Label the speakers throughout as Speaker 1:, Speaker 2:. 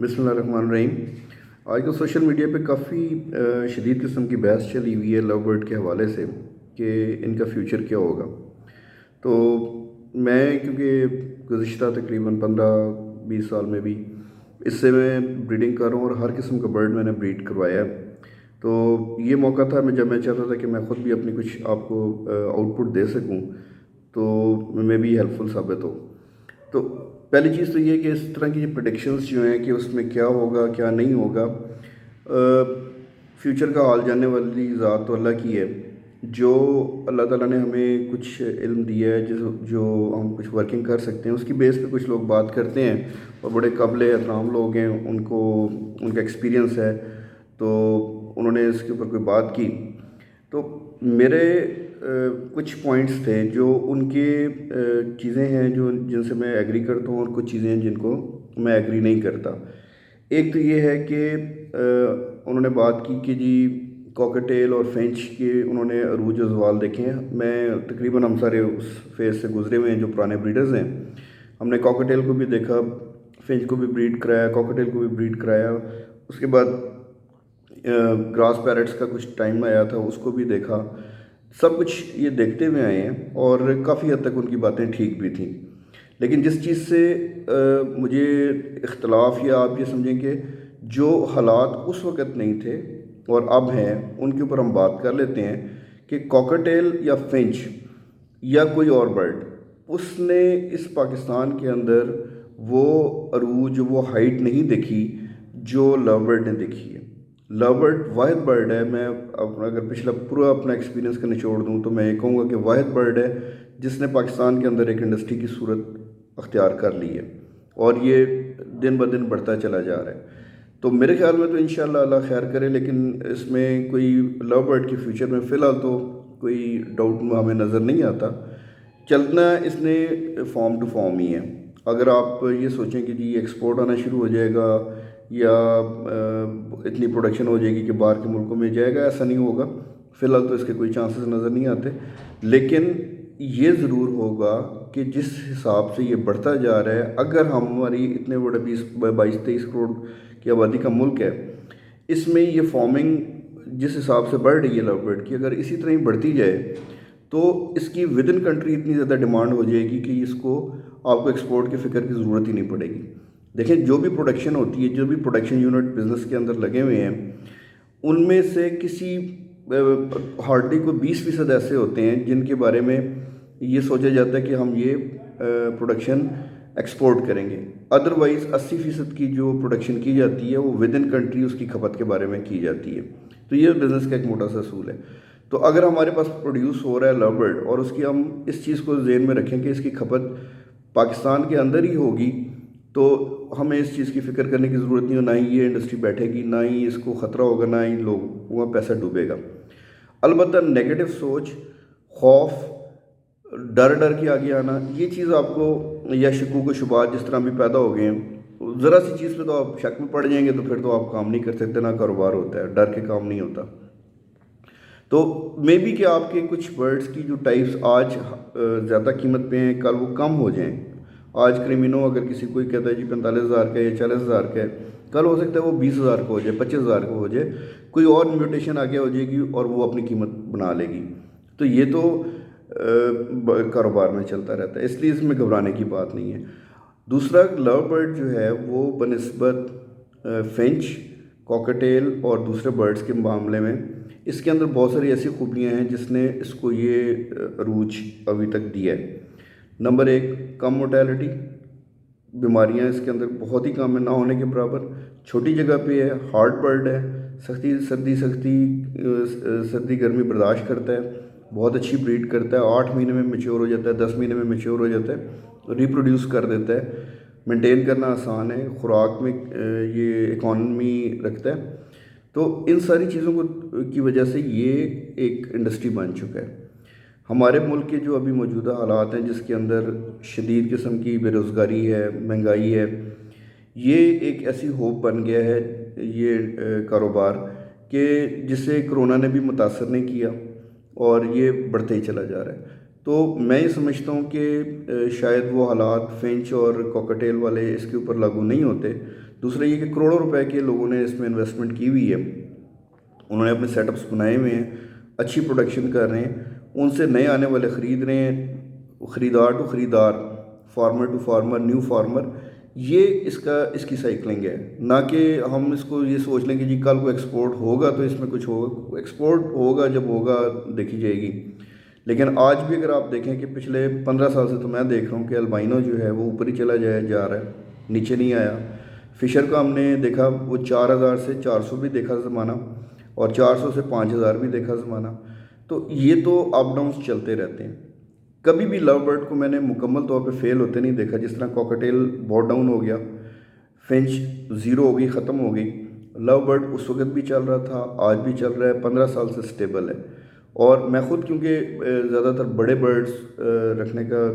Speaker 1: बिस्मिल्लाहिर्रहमानिर्रहीम। आजकल social media पे काफ़ी शदीद किस्म की बहस चली हुई है लव बर्ड के हवाले से कि इनका फ्यूचर क्या होगा। तो मैं क्योंकि गुज़िश्ता तकरीबन 15-20 साल में भी इससे मैं ब्रीडिंग कर रहा हूँ और हर किस्म का बर्ड मैंने ब्रीड करवाया है। तो ये मौका था जब मैं चाहता था कि मैं ख़ुद भी अपनी कुछ आपको आउटपुट दे सकूँ, तो मैं भी हेल्पफुल साबित हो। तो पहली चीज़ तो ये कि इस तरह की प्रेडिक्शंस जो हैं कि उसमें क्या होगा क्या नहीं होगा, फ्यूचर का हाल जानने वाली ज़ात तो अल्लाह की है। जो अल्लाह ताला ने हमें कुछ इल्म दिया है जो हम कुछ वर्किंग कर सकते हैं, उसकी बेस पे कुछ लोग बात करते हैं और बड़े काबिल एहतराम लोग हैं, उनको उनका एक्सपीरियंस है, तो उन्होंने इसके ऊपर कोई बात की। तो मेरे कुछ पॉइंट्स थे जो उनके चीज़ें हैं जो जिनसे मैं एग्री करता हूँ और कुछ चीज़ें हैं जिनको मैं एग्री नहीं करता। एक तो ये है कि उन्होंने बात की कि जी कॉकटेल और फिंच के उन्होंने अरूज अज़वाल देखे हैं। मैं तकरीबन हम सारे उस फेज़ से गुजरे हुए हैं जो पुराने ब्रीडर्स हैं। हमने कॉकटेल को भी देखा, फिंच को भी ब्रीड कराया, कॉकटेल को भी ब्रीड कराया। उसके बाद ग्रास पैरेट्स का कुछ टाइम आया था, उसको भी देखा। सब कुछ ये देखते हुए आए हैं और काफ़ी हद तक उनकी बातें ठीक भी थी। लेकिन जिस चीज़ से मुझे इख्तलाफ, या आप ये समझें कि जो हालात उस वक़्त नहीं थे और अब हैं, उनके ऊपर हम बात कर लेते हैं कि कॉकटेल या फिंच या कोई और बर्ड, उसने इस पाकिस्तान के अंदर वो अरूज, वो हाइट नहीं देखी जो लव बर्ड ने देखी है। लव बर्ड वाहिद बर्ड है, मैं अपना अगर पिछला पूरा अपना एक्सपीरियंस का निचोड़ दूँ तो मैं ये कहूँगा कि वाहिद बर्ड है जिसने पाकिस्तान के अंदर एक इंडस्ट्री की सूरत अख्तियार कर ली है और ये दिन ब दिन बढ़ता चला जा रहा है। तो मेरे ख्याल में तो इंशाल्लाह अल्लाह खैर करे, लेकिन इसमें कोई लव बर्ड के फ्यूचर में फ़िलहाल तो कोई डाउट हमें नज़र नहीं आता। चलना इसने फॉर्म टू फॉर्म ही है। अगर आप ये सोचें कि जी एक्सपोर्ट आना शुरू हो जाएगा या इतनी प्रोडक्शन हो जाएगी कि बाहर के मुल्कों में जाएगा, ऐसा नहीं होगा। फ़िलहाल तो इसके कोई चांसेस नज़र नहीं आते। लेकिन ये ज़रूर होगा कि जिस हिसाब से ये बढ़ता जा रहा है, अगर हमारी इतने बड़े 22-23 करोड़ की आबादी का मुल्क है, इसमें ये फॉर्मिंग जिस हिसाब से बढ़ रही है लव बर्ड की, अगर इसी तरह ही बढ़ती जाए तो इसकी विद इन कंट्री इतनी ज़्यादा डिमांड हो जाएगी कि इसको आपको एक्सपोर्ट की फ़िक्र की ज़रूरत ही नहीं पड़ेगी। देखें, जो भी प्रोडक्शन होती है, जो भी प्रोडक्शन यूनिट बिज़नेस के अंदर लगे हुए हैं, उनमें से किसी हार्डली को 20% ऐसे होते हैं जिनके बारे में ये सोचा जाता है कि हम ये प्रोडक्शन एक्सपोर्ट करेंगे। अदरवाइज़ 80% की जो प्रोडक्शन की जाती है वो विद इन कंट्री उसकी खपत के बारे में की जाती है। तो ये बिज़नेस का एक मोटा सा असूल है। तो अगर हमारे पास प्रोड्यूस हो रहा है लव बर्ड और उसकी हम इस चीज़ को ज़हन में रखें कि इसकी खपत पाकिस्तान के अंदर ही होगी, तो हमें इस चीज़ की फ़िक्र करने की ज़रूरत नहीं हो, ना ही ये इंडस्ट्री बैठेगी, ना ही इसको ख़तरा होगा, ना ही लोगों का पैसा डूबेगा। अलबत्ता नेगेटिव सोच, खौफ, डर के आगे आना, ये चीज़ आपको, या शकूक व शुबात जिस तरह भी पैदा हो गए हैं, ज़रा सी चीज़ पे तो आप शक में पड़ जाएंगे, तो फिर तो आप काम नहीं कर सकते, ना कारोबार होता है, डर के काम नहीं होता। तो मे बी कि आपके कुछ बर्ड्स की जो टाइप्स आज ज़्यादा कीमत पे हैं, कल वो कम हो जाएं। आज क्रिमिनो अगर किसी कोई कहता है जी 45,000 का या 40,000 का है, कल हो सकता है वो 20,000 का हो जाए, 25,000 का हो जाए, कोई और म्यूटेशन आगे हो जाएगी और वो अपनी कीमत बना लेगी। तो ये तो कारोबार में चलता रहता है, इसलिए इसमें घबराने की बात नहीं है। दूसरा, लव बर्ड जो है वो बनिस्बत फिंच, कॉकटेल और दूसरे बर्ड्स के मामले में इसके अंदर बहुत सारी ऐसी खूबियाँ हैं जिसने इसको ये अरूज अभी तक दिया है। नंबर 1, कम मोर्टेलिटी, बीमारियां इसके अंदर बहुत ही कम है, ना होने के बराबर। छोटी जगह पे है, हार्ड बर्ड है, सर्दी गर्मी बर्दाश्त करता है, बहुत अच्छी ब्रीड करता है, 8 महीने में मैच्योर हो जाता है, 10 महीने में मैच्योर हो जाता है, रिप्रोड्यूस कर देता है, मेंटेन करना आसान है, खुराक में ये इकॉनमी रखता है। तो इन सारी चीज़ों को की वजह से ये एक इंडस्ट्री बन चुका है। हमारे मुल्क के जो अभी मौजूदा हालात हैं जिसके अंदर शदीद किस्म की बेरोज़गारी है, महंगाई है, ये एक ऐसी होप बन गया है ये कारोबार कि जिसे कोरोना ने भी मुतासर नहीं किया और ये बढ़ते ही चला जा रहा है। तो मैं ये समझता हूँ कि शायद वो हालात फिंच और कॉकटेल वाले इसके ऊपर लागू नहीं होते, دوسرا یہ کہ کروڑوں روپے کے لوگوں نے اس میں انویسٹمنٹ کی ہوئی ہے، انہوں نے اپنے سیٹ اپس بنائے ہوئے ہیں، اچھی پروڈکشن کر رہے ہیں، ان سے نئے آنے والے خرید رہے ہیں، خریدار ٹو خریدار، farmer to farmer, new farmer. یہ اس کی سائیکلنگ ہے، نہ کہ ہم اس کو یہ سوچ لیں کہ جی کل کو ایکسپورٹ ہوگا تو اس میں کچھ ہوگا. ایکسپورٹ ہوگا جب ہوگا دیکھی جائے گی. لیکن آج بھی اگر آپ دیکھیں کہ پچھلے 15 سال سے تو میں دیکھ رہا ہوں کہ البائنو جو ہے وہ اوپر ہی چلا جا رہا ہے، نیچے نہیں آیا. فشر کا ہم نے دیکھا وہ 4000 سے 400 بھی دیکھا زمانہ، اور 400 سے 5000 بھی دیکھا زمانہ. تو یہ تو اپ ڈاؤنس چلتے رہتے ہیں. کبھی بھی لو برڈ کو میں نے مکمل طور پہ فیل ہوتے نہیں دیکھا. جس طرح کوکاٹیل بہت ڈاؤن ہو گیا، فنچ زیرو ہو گئی، ختم ہو گئی. لو برڈ اس وقت بھی چل رہا تھا، آج بھی چل رہا ہے، 15 سال سے سٹیبل ہے. اور میں خود کیونکہ زیادہ تر بڑے برڈز رکھنے کا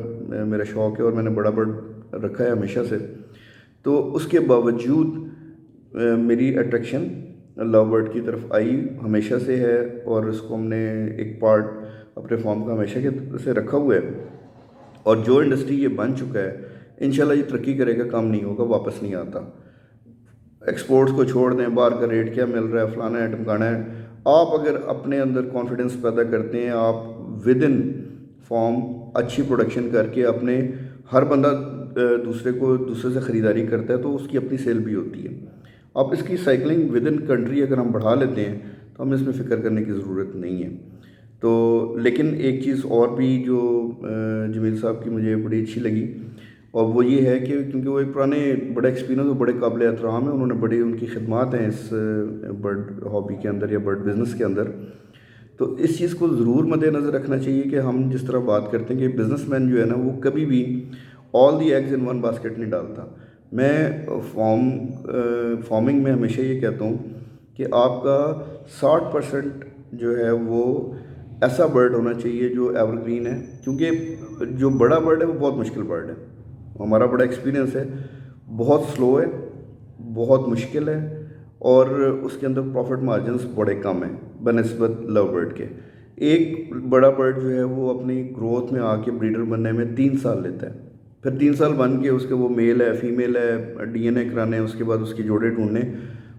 Speaker 1: میرا شوق ہے، اور میں نے بڑا برڈ رکھا ہے ہمیشہ سے، تو اس کے باوجود میری اٹریکشن لو برڈ کی طرف آئی ہمیشہ سے ہے. اور اس کو ہم نے ایک پارٹ اپنے فارم کا ہمیشہ کے سے رکھا ہوا ہے. اور جو انڈسٹری یہ بن چکا ہے انشاءاللہ یہ ترقی کرے گا، کام نہیں ہوگا، واپس نہیں آتا. ایکسپورٹس کو چھوڑ دیں، باہر کا ریٹ کیا مل رہا ہے، فلانا ہے ٹمکانا ہے. آپ اگر اپنے اندر کانفیڈنس پیدا کرتے ہیں، آپ ود ان فارم اچھی پروڈکشن کر کے اپنے، ہر بندہ دوسرے سے خریداری کرتا ہے تو اس کی اپنی سیل بھی ہوتی ہے. آپ اس کی سائیکلنگ ود ان کنٹری اگر ہم بڑھا لیتے ہیں تو ہمیں اس میں فکر کرنے کی ضرورت نہیں ہے. تو لیکن ایک چیز اور بھی جو جمیل صاحب کی مجھے بڑی اچھی لگی، اور وہ یہ ہے کہ کیونکہ وہ ایک پرانے بڑے ایکسپیرینس اور بڑے قابل احترام ہیں، انہوں نے بڑی ان کی خدمات ہیں اس برڈ ہابی کے اندر یا برڈ بزنس کے اندر. تو اس چیز کو ضرور مد نظر رکھنا چاہیے کہ ہم جس طرح بات کرتے ہیں کہ بزنس مین جو ہے نا وہ کبھی بھی آل دی ایگز ان ون باسکٹ نہیں ڈالتا. میں فارمنگ میں ہمیشہ یہ کہتا ہوں کہ آپ کا 60% جو ہے وہ ایسا برڈ ہونا چاہیے جو ایور گرین ہے، کیونکہ جو بڑا برڈ ہے وہ بہت مشکل برڈ ہے. ہمارا بڑا ایکسپیرینس ہے، بہت سلو ہے، بہت مشکل ہے، اور اس کے اندر پروفٹ مارجنس بڑے کم ہیں بنسبت لو برڈ کے. ایک بڑا برڈ جو ہے وہ اپنی گروتھ میں آ کے بریڈر بننے میں 3 سال لیتا ہے، پھر 3 سال بن کے اس کے وہ میل ہے فیمیل ہے ڈی این اے کرانے، اس کے بعد اس کے جوڑے ڈھونڈنے،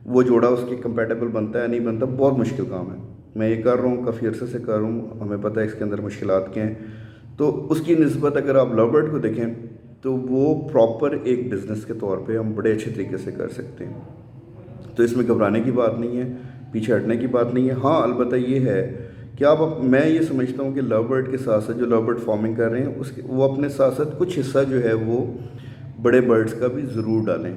Speaker 1: وہ جوڑا اس کے کمپیٹیبل بنتا ہے نہیں بنتا، بہت مشکل کام ہے. میں یہ کر رہا ہوں، کافی عرصے سے کر رہا ہوں، ہمیں پتہ ہے اس کے اندر مشکلات کیا ہیں. تو اس کی نسبت اگر آپ لو برڈ کو دیکھیں تو وہ پراپر ایک بزنس کے طور پہ ہم بڑے اچھے طریقے سے کر سکتے ہیں. تو اس میں گھبرانے کی بات نہیں ہے، پیچھے ہٹنے کی بات نہیں ہے. ہاں البتہ یہ ہے کہ میں یہ سمجھتا ہوں کہ لو برڈ کے ساتھ ساتھ جو لو برڈ فارمنگ کر رہے ہیں وہ اپنے ساتھ ساتھ کچھ حصہ جو ہے وہ بڑے برڈز کا بھی ضرور ڈالیں.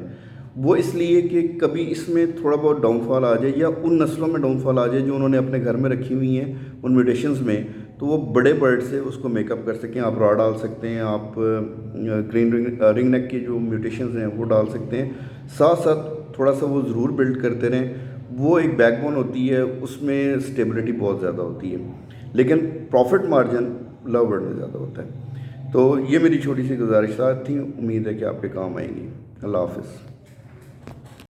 Speaker 1: وہ اس لیے کہ کبھی اس میں تھوڑا بہت ڈاؤن فال آ جائے، یا ان نسلوں میں ڈاؤن فال آ جائے جو انہوں نے اپنے گھر میں رکھی ہوئی ہیں ان میوٹیشنز میں، تو وہ بڑے برڈ سے اس کو میک اپ کر سکیں. آپ را ڈال سکتے ہیں، آپ گرین رنگ نیک کی جو میوٹیشنز ہیں وہ ڈال سکتے ہیں. ساتھ ساتھ تھوڑا سا وہ ضرور بلڈ کرتے رہیں. وہ ایک بیک بون ہوتی ہے، اس میں اسٹیبلٹی بہت زیادہ ہوتی ہے، لیکن پروفٹ مارجن لو برڈ میں زیادہ ہوتا ہے. تو یہ میری چھوٹی سی گزارشات تھیں، امید ہے کہ آپ کے کام آئیں گی. اللہ حافظ.